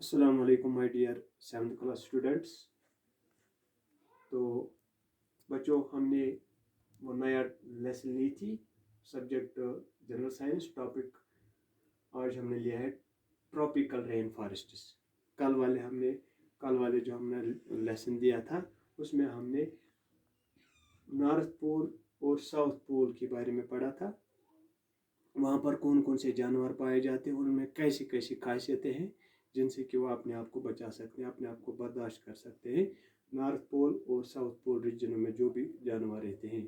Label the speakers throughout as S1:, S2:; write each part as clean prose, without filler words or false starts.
S1: السلام علیکم my dear 7th class students. تو بچوں ہم نے وہ نیا لیسن لی تھی سبجیکٹ جنرل سائنس. ٹاپک آج ہم نے لیا ہے ٹراپیکل رین فارسٹس. کل والے جو ہم نے لیسن دیا تھا اس میں ہم نے نارتھ پول اور ساؤتھ پول کے بارے میں پڑھا تھا. وہاں پر کون کون سے جانور پائے جاتے ہیں اور ان میں کیسی کیسی خاصیتیں ہیں جن سے کہ وہ اپنے آپ کو بچا سکتے ہیں, اپنے آپ کو برداشت کر سکتے ہیں نارتھ پول اور ساؤتھ پول ریجنوں میں جو بھی جانور رہتے ہیں.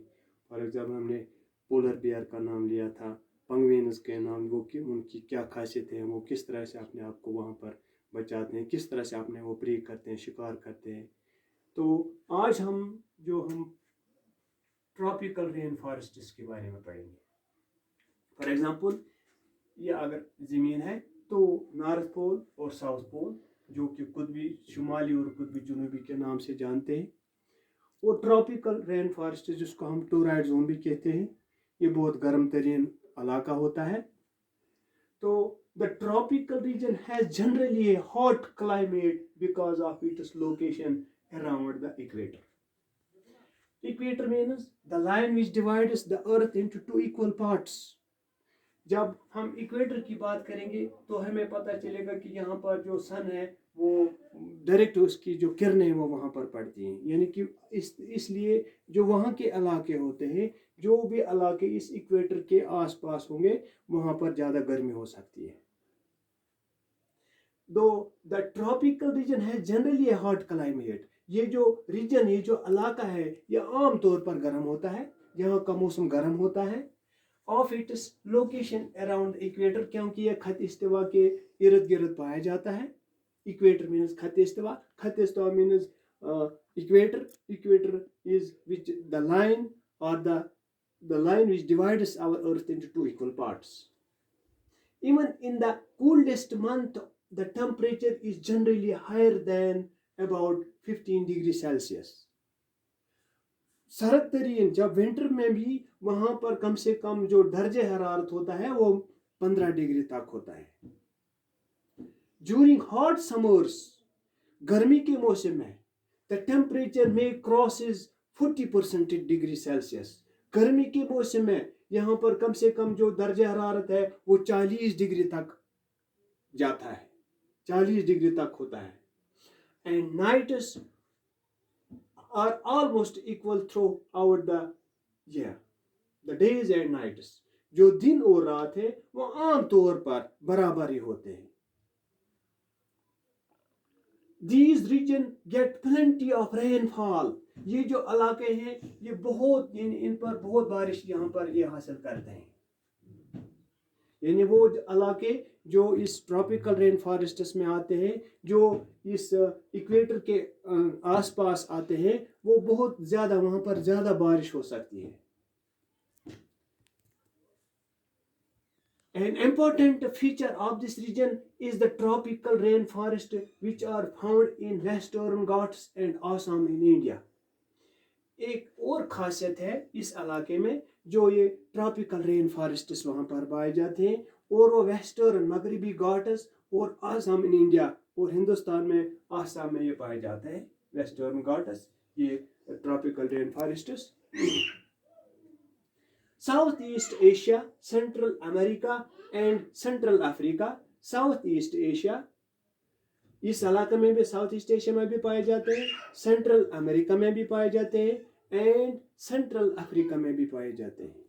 S1: فار ایگزامپل ہم نے پولر بیئر کا نام لیا تھا, پنگوینز کے نام, وہ کہ ان کی کیا خاصیتیں ہیں, وہ کس طرح سے اپنے آپ کو وہاں پر بچاتے ہیں, کس طرح سے اپنے وہ پری کرتے ہیں, شکار کرتے ہیں. تو آج ہم ٹراپیکل رین فارسٹس کے بارے میں پڑھیں گے. فار ایگزامپل یہ اگر زمین ہے تو نارتھ پول اور ساؤتھ پول جو کہ قطبی شمالی اور قطبی جنوبی کے نام سے جانتے ہیں, اور ٹراپیکل رین فارسٹ جس کو ہم ٹورائڈ زون بھی کہتے ہیں, یہ بہت گرم ترین علاقہ ہوتا ہے. تو the tropical region has generally a hot climate because of its location around the equator. Equator means the line which divides the earth into two equal parts. جب ہم ایکویٹر کی بات کریں گے تو ہمیں پتہ چلے گا کہ یہاں پر جو سن ہے وہ ڈائریکٹ اس کی جو کرنیں وہ وہاں پر پڑتی ہیں, یعنی کہ اس لیے جو وہاں کے علاقے ہوتے ہیں, جو بھی علاقے اس ایکویٹر کے آس پاس ہوں گے وہاں پر زیادہ گرمی ہو سکتی ہے. Though the tropical region has generally a hot climate, یہ جو ریجن, یہ جو علاقہ ہے یہ عام طور پر گرم ہوتا ہے, یہاں کا موسم گرم ہوتا ہے. of its location around equator, کیونکہ یہ خط استوا کے ارد گرد پایا جاتا ہے. equator means خط استوا, خط استوا means equator. equator is which the line or the line which divides our earth into two equal parts. Even in the coolest month the temperature is generally higher than about 15 degrees Celsius. سرد ترین جب winter میں بھی وہاں پر کم سے کم جو درجہ حرارت ہوتا ہے وہ 15 ڈگری تک ہوتا ہے. During hot summers, گرمی کے موسم میں the temperature may crosses 40% degree Celsius. گرمی کے موسم میں یہاں پر کم سے کم جو درجہ حرارت ہے وہ 40 ڈگری تک جاتا ہے, 40 ڈگری تک ہوتا ہے. And nights are almost equal throughout the year. The days and nights, جو دن اور رات ہے وہ عام طور پر برابر ہی ہوتے ہیں. These regions get plenty of rainfall. یہ جو علاقے ہیں یہ بہت, ان پر بہت بارش یہاں پر یہ حاصل کرتے ہیں. یعنی وہ علاقے جو اس ٹراپیکل رین فارسٹس میں آتے ہیں, جو اس ایکویٹر کے آس پاس آتے ہیں, وہ بہت زیادہ, وہاں پر زیادہ بارش ہو سکتی ہے. An important feature of this region is the tropical rainforest which are found in Western Ghats and Assam in India. ایک اور خاصیت ہے اس علاقے میں جو یہ ٹراپیکل رین فارسٹس وہاں پر پائے جاتے ہیں, اور وہ ویسٹرن مغربی گھاٹس اور آسام ان انڈیا, اور ہندوستان میں آسام میں یہ پائے جاتے ہیں. ویسٹرن گھاٹس, یہ tropical rain forests. South East Asia, Central America and Central Africa. South East Asia, اس علاقے میں بھی ساؤتھ ایسٹ ایشیا میں بھی پائے جاتے ہیں, سینٹرل امریکہ میں بھی پائے جاتے ہیں, اینڈ سینٹرل افریقہ میں بھی پائے جاتے ہیں.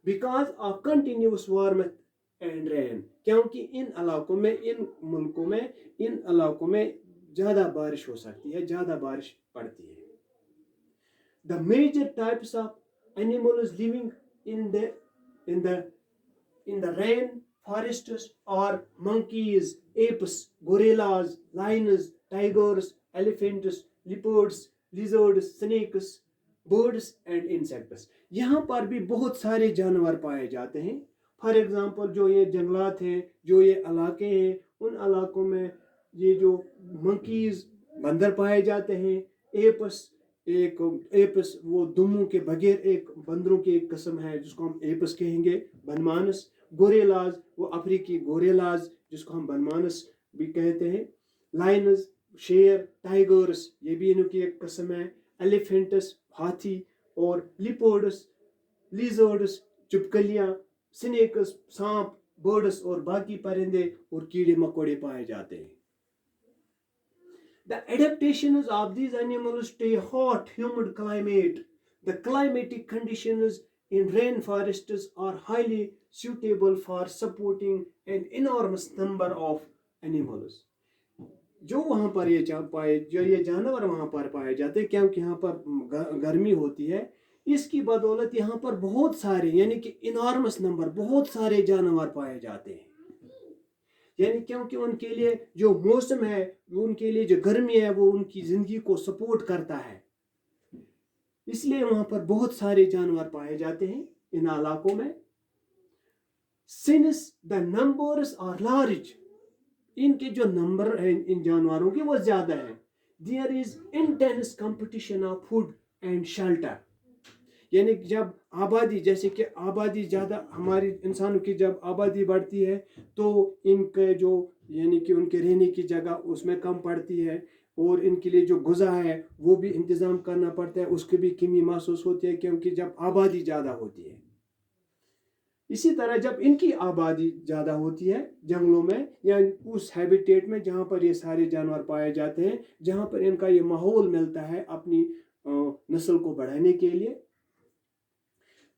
S1: Because of continuous warmth and rain, کیونکہ ان علاقوں میں, ان ملکوں میں, ان علاقوں میں زیادہ بارش ہو سکتی ہے, زیادہ بارش پڑتی ہے. The major types of animals living in the rain forests are monkeys, apes, gorillas, lions, tigers, elephants, leopards, lizards, snakes, birds and insects. یہاں پر بھی بہت سارے جانور پائے جاتے ہیں. فار ایگزامپل جو یہ جنگلات ہیں, جو یہ علاقے ہیں, ان علاقوں میں یہ جو منکیز, بندر پائے جاتے ہیں. ایپس وہ دموں کے بغیر ایک بندروں کی ایک قسم ہے جس کو ہم ایپس کہیں گے, بنمانس. گوریلاز وہ افریقی گوریلاز جس کو ہم بنمانس بھی کہتے ہیں. لائنز, شیر, ٹائگرس یہ بھی ان کی ایک قسم ہے. ایلیفینٹس ہاتھی, اور لیپرڈس, لیزرڈس چپکلیاں, سنیکس سانپ, برڈس اور باقی پرندے اور کیڑے مکوڑے پائے جاتے ہیں. The adaptations of these animals to a hot, humid climate. The climatic conditions in rainforests are highly suitable for supporting an enormous number of animals. جو وہاں پر یہ جانور وہاں پر پائے جاتے ہیں, کیونکہ یہاں پر گرمی ہوتی ہے, اس کی بدولت یہاں پر بہت سارے یعنی کہ انارمس نمبر بہت سارے جانور پائے جاتے ہیں. یعنی کیونکہ ان کے لیے جو موسم ہے, ان کے لیے جو گرمی ہے, وہ ان کی زندگی کو سپورٹ کرتا ہے, اس لیے وہاں پر بہت سارے جانور پائے جاتے ہیں ان علاقوں میں. Since the numbers are large, ان کے جو نمبر ہیں ان جانوروں کے وہ زیادہ ہیں. There is intense competition of food and shelter. یعنی جب آبادی, جیسے کہ آبادی زیادہ ہماری انسانوں کی جب آبادی بڑھتی ہے تو ان کے جو یعنی کہ ان کے رہنے کی جگہ اس میں کم پڑتی ہے, اور ان کے لیے جو غذا ہے وہ بھی انتظام کرنا پڑتا ہے, اس کی بھی کمی محسوس ہوتی ہے کیونکہ جب آبادی زیادہ ہوتی ہے. اسی طرح جب ان کی آبادی زیادہ ہوتی ہے جنگلوں میں یا اس ہیبیٹیٹ میں جہاں پر یہ سارے جانور پائے جاتے ہیں, جہاں پر ان کا یہ ماحول ملتا ہے اپنی نسل کو بڑھانے کے لیے.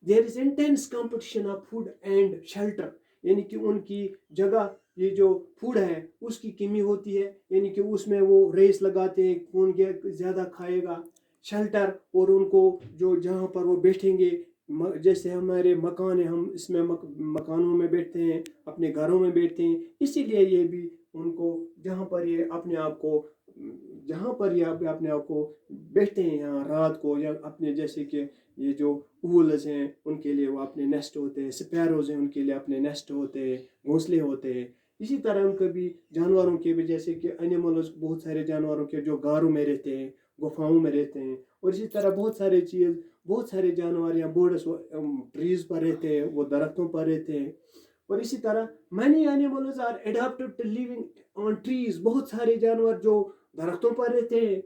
S1: There is intense competition of food and shelter. یعنی کہ ان کی جگہ یہ جو فوڈ ہے اس کی کمی ہوتی ہے, یعنی کہ اس میں وہ ریس لگاتے ہیں کون زیادہ کھائے گا. شیلٹر, اور ان کو جو جہاں پر وہ بیٹھیں گے, جیسے ہمارے مکان ہیں, ہم اس میں مکانوں میں بیٹھتے ہیں, اپنے گھروں میں بیٹھتے ہیں, اسی لیے یہ بھی ان کو جہاں پر یہ اپنے آپ کو بیٹھتے ہیں یہاں رات کو, یا اپنے جیسے کہ یہ جو اولز ہیں ان کے لیے وہ اپنے نیسٹ ہوتے ہیں, سپیروز ہیں ان کے لیے اپنے نیسٹ ہوتے ہیں, گھونسلے ہوتے ہیں. اسی طرح ان کے بھی جانوروں کے بھی جیسے کہ اینیملز, بہت سارے جانوروں کے جو غاروں میں رہتے ہیں, گفاؤں میں رہتے ہیں, اور اسی طرح بہت سارے جانور یا برڈس ٹریز پر رہتے ہیں, وہ درختوں پر رہتے ہیں. اور اسی طرح many animals are adapted to living on trees. بہت سارے جانور جو درختوں پر رہتے ہیں.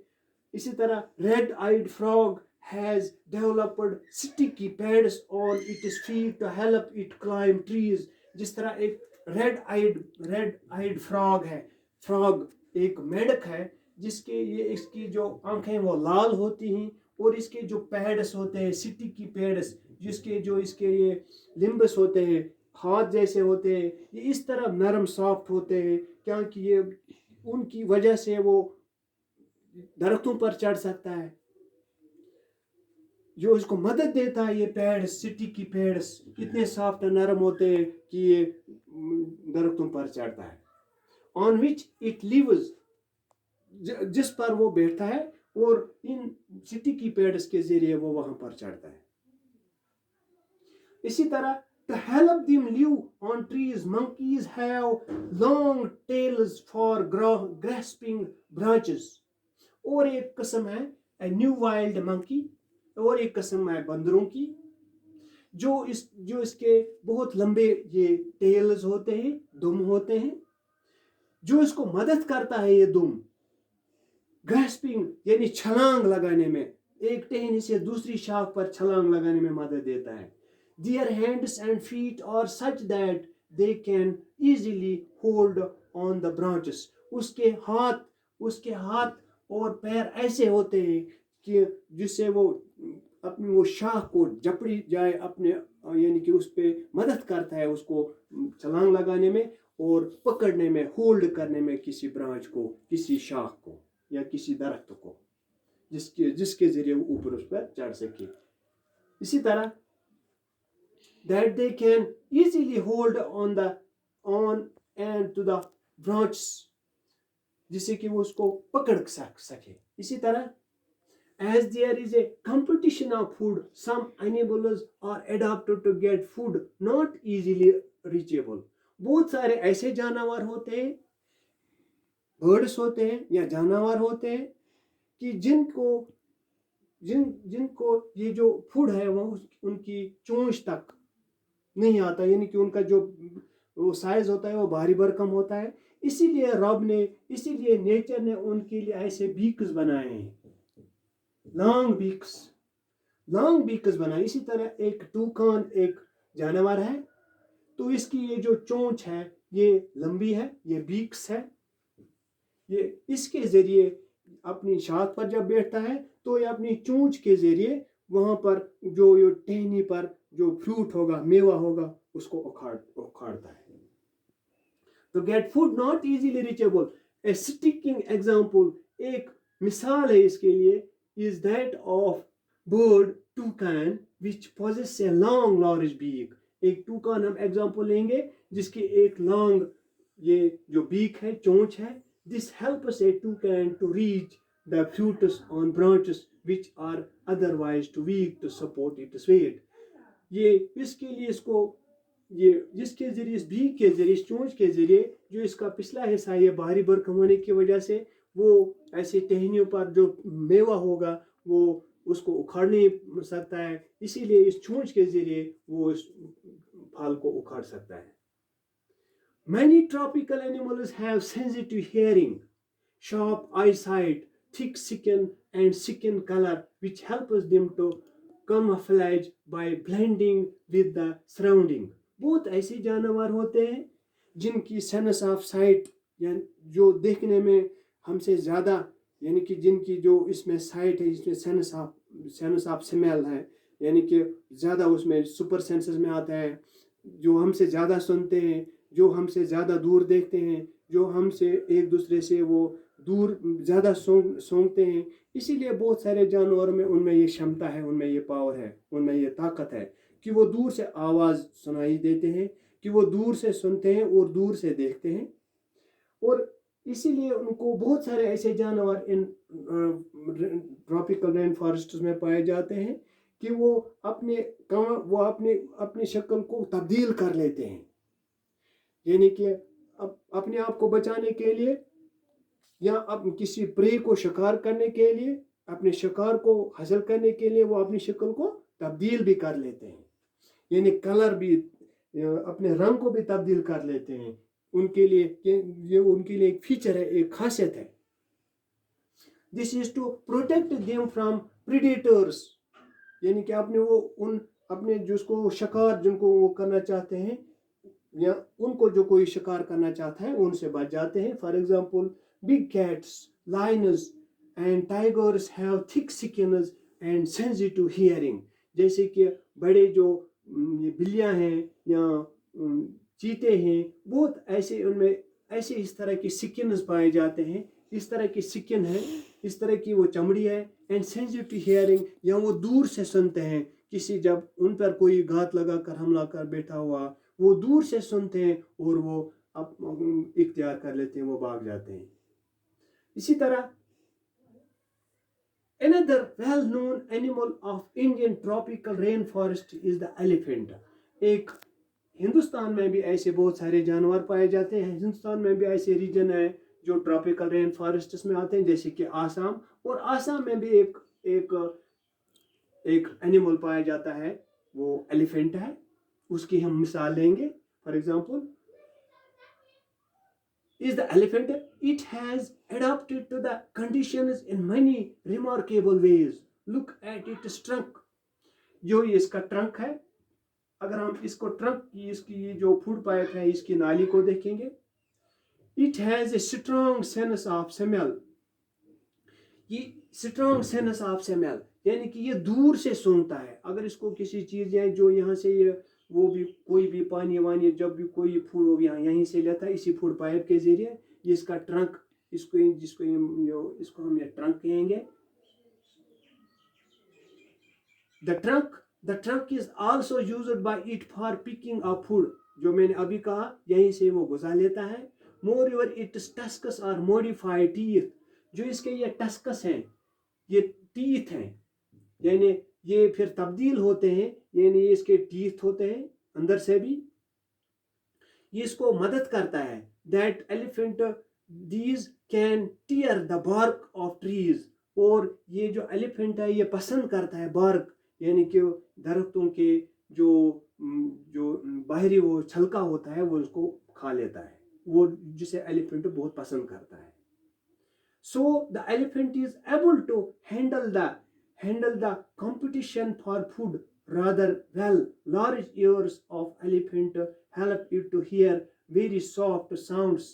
S1: اسی طرح red-eyed frog has developed sticky pads on its feet to help it climb trees. جس طرح ایک red-eyed frog ہے. frog ایک میںڈک ہے جس کے اس کی جو آنکھیں وہ لال ہوتی ہیں, اور اس کے جو پیڈس ہوتے ہیں سٹیکی پیڈس, اس کے یہ لمبس ہوتے ہیں ہاتھ جیسے ہوتے ہیں, یہ اس طرح نرم سافٹ ہوتے ہیں کیونکہ یہ ان کی وجہ سے وہ درختوں پر چڑھ سکتا ہے. جو اس کو مدد دیتا ہے یہ پیڈس, سٹیکی پیڈس اتنے سافٹ نرم ہوتے ہیں کہ یہ درختوں پر چڑھتا ہے. on which it lives, جس پر وہ بیٹھتا ہے, اور ان سٹیکی پیڈس کے ذریعے وہ وہاں پر چڑھتا ہے. اسی طرح to help them live on trees, monkeys have long tails for grasping branches. اور ایک قسم ہے a new wild monkey, اور ایک قسم ہے بندروں کی جو اس کے بہت لمبے یہ ٹیلز ہوتے ہیں, دم ہوتے ہیں, جو اس کو مدد کرتا ہے. یہ دم گریسپنگ یعنی چھلانگ لگانے میں, ایک ٹہنی سے دوسری شاخ پر چھلانگ لگانے میں مدد دیتا ہے. Their hands and feet are such that they can easily hold on the branches. اس کے ہاتھ اور پیر ایسے ہوتے ہیں کہ جس سے وہ اپنی وہ شاخ کو جپڑی جائے اپنے, یعنی کہ اس پہ مدد کرتا ہے اس کو چھلانگ لگانے میں اور پکڑنے میں, ہولڈ کرنے میں کسی برانچ کو, کسی شاخ کو یا کسی درخت کو, جس کے ذریعے وہ اوپر اس پر چڑھ سکے. اسی طرح that they can easily hold on and to the branches, جس سے کہ وہ اس کو پکڑ سکے. اسی طرح as there is a competition of food, some animals are adapted to get food not easily reachable. بہت سارے ایسے جانور ہوتے ہیں, برڈس ہوتے ہیں یا جانور ہوتے ہیں کہ جن کو یہ جو فوڈ ہے وہ ان کی چونچ تک نہیں آتا, یعنی کہ ان کا جو وہ سائز ہوتا ہے وہ بھاری بھرکم ہوتا ہے, اسی لیے نیچر نے ان کے لیے ایسے بیکس بنائے ہیں، لانگ بیکس بنائے. اسی طرح ایک ٹوکان ایک جانور ہے، تو اس کی یہ جو چونچ ہے یہ لمبی ہے، یہ بیکس ہے. یہ اس کے ذریعے اپنی شاخ پر جب بیٹھتا ہے تو یہ اپنی چونچ کے ذریعے وہاں پر جو یہ ٹہنی پر جو فروٹ ہوگا، میوہ ہوگا، اس کو اکھاڑتا ہے. تو get food not easily reachable. A striking example, ایک مثال ہے اس کے لیے، is that of bird toucan which possess a long large beak. ایک ٹوکان ہم ایگزامپل لیں گے جس کی ایک لانگ یہ جو بیک ہے، چونچ ہے. This helps a toucan to reach the fruits on branches which are otherwise too weak to support its weight. یہ اس کے لیے اس کو یہ جس کے ذریعے اس بیک کے ذریعے اس چونچ کے ذریعے جو اس کا پچھلا حصہ یہ بھاری بھرکم ہونے کی وجہ سے وہ ایسے ٹہنیوں پر جو میوہ ہوگا وہ اس کو اکھاڑ نہیں سکتا ہے، اسی لیے اس چونچ کے ذریعے وہ اس پھل کو اکھاڑ سکتا ہے. Many tropical animals have sensitive hearing, sharp eyesight, thick skin and skin color which helps them to camouflage by blending with the surrounding. بہت ایسے جانور ہوتے ہیں جن کی سینس آف سائٹ یعنی جو دیکھنے میں ہم سے زیادہ، یعنی کہ جن کی جو اس میں سائٹ ہے، اس میں سینس آف سمیل ہے، یعنی کہ زیادہ اس میں سپر سینسز میں آتا ہے، جو ہم سے زیادہ سنتے ہیں، جو ہم سے زیادہ دور دیکھتے ہیں، جو ہم سے ایک دوسرے سے وہ دور زیادہ سونگتے ہیں. اسی لیے بہت سارے جانوروں میں ان میں یہ شمتا ہے، ان میں یہ پاور ہے، ان میں یہ طاقت ہے کہ وہ دور سے آواز سنائی دیتے ہیں، کہ وہ دور سے سنتے ہیں اور دور سے دیکھتے ہیں. اور اسی لیے ان کو بہت سارے ایسے جانور ان ٹراپیکل رین فارسٹس میں پائے جاتے ہیں کہ وہ اپنی شکل کو تبدیل کر لیتے ہیں، یعنی کہ اپنے آپ کو بچانے کے لیے یا کسی پرے کو شکار کرنے کے لیے، اپنے شکار کو حاصل کرنے کے لیے وہ اپنی شکل کو تبدیل بھی کر لیتے ہیں، یعنی کلر بھی، اپنے رنگ کو بھی تبدیل کر لیتے ہیں. ان کے لیے ایک فیچر ہے، ایک خاصیت ہے. This is to protect them from predators, یعنی کہ اپنے جس کو شکار جن کو وہ کرنا چاہتے ہیں یا ان کو جو کوئی شکار کرنا چاہتا ہے ان سے بچ جاتے ہیں. For example big cats, lions and tigers have thick skins and sensitive hearing. جیسے کہ بڑے جو بلیاں ہیں یا چیتے ہیں، بہت ایسے ان میں ایسے اس طرح کی سکنز پائے جاتے ہیں، اس طرح کی سکن ہے، اس طرح کی وہ چمڑی ہے. اینڈ سینسیٹیو ہیئرنگ، یا وہ دور سے سنتے ہیں، جب ان پر کوئی گھات لگا کر حملہ کر بیٹھا ہوا وہ دور سے سنتے ہیں اور وہ اختیار کر لیتے ہیں، وہ بھاگ جاتے ہیں. اسی طرح another well-known animal of Indian tropical rainforest is the elephant. ایک ہندوستان میں بھی ایسے بہت سارے جانور پائے جاتے ہیں. ہندوستان میں بھی ایسے ریجن ہے جو ٹراپیکل رین فارسٹس میں آتے ہیں، جیسے کہ آسام. اور آسام میں بھی ایک اینیمل پایا جاتا ہے، وہ ایلیفینٹ ہے. اس کی ہم مثال لیں گے. For example is the elephant. It has adapted to the conditions in many remarkable ways. Look at its trunk. جو اس کا ٹرنک ہے، اگر ہم اس کو ٹرنک کی اس کی جو فوڈ پائپ ہے اس کی نالی کو دیکھیں گے، it has a strong sense of smell. یہ strong sense of smell یعنی کہ یہ دور سے سونگتا ہے. اگر اس کو کسی چیز یا جو یہاں سے یہ وہ بھی کوئی بھی پانی وانی جب بھی کوئی فوڈ ہو یہیں سے لیتا ہے، اسی فوڈ پائپ کے ذریعے. یہ اس کا ٹرنک، اس کو ہم یہ ٹرنک کہیں گے. The trunk is also used by it for picking up food. جو میں نے ابھی کہا یہیں سے وہ غذا لیتا ہے. Moreover, its tusks are modified teeth. جو اس کے یہ ٹسکس ہیں، یہ ٹیتھ ہیں، یعنی یہ پھر تبدیل ہوتے ہیں، یعنی اس کے ٹیتھ ہوتے ہیں اندر سے بھی. یہ اس کو مدد کرتا ہے. That elephant these can tear the bark of trees. اور یہ جو ایلیفینٹ ہے یہ پسند کرتا ہے بارک، یعنی کہ درختوں کے جو باہری وہ چھلکا ہوتا ہے وہ اس کو کھا لیتا ہے، وہ جسے ایلیفینٹ بہت پسند کرتا ہے. So the elephant is able to handle the competition for food rather well. Large ears of elephant help it to hear very soft sounds.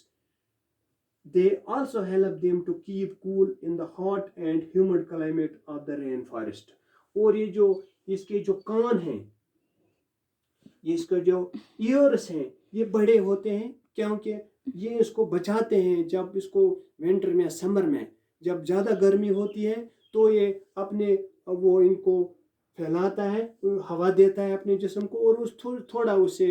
S1: They also help them to keep cool in the hot and humid climate of the rainforest. اور یہ جو اس کے جو کان ہیں، یہ اس کے جو ایئرس ہیں، یہ بڑے ہوتے ہیں کیونکہ یہ اس کو بچاتے ہیں. جب اس کو ونٹر میں سمر میں جب زیادہ گرمی ہوتی ہے تو یہ اپنے وہ ان کو پھیلاتا ہے، ہوا دیتا ہے اپنے جسم کو، اور اس تھوڑا اسے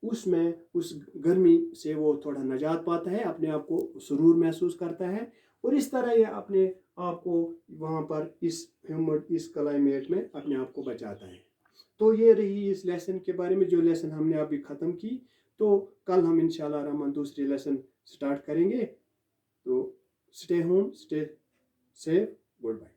S1: اس گرمی سے وہ تھوڑا نجات پاتا ہے، اپنے آپ کو سرور محسوس کرتا ہے، اور اس طرح یہ اپنے آپ کو وہاں پر اس کلائمیٹ میں اپنے آپ کو بچاتا ہے. تو یہ رہی اس لیسن کے بارے میں، جو لیسن ہم نے ابھی ختم کی. تو کل ہم انشاءاللہ الرحمن دوسری لیسن سٹارٹ کریں گے. تو stay home, stay safe, good bye.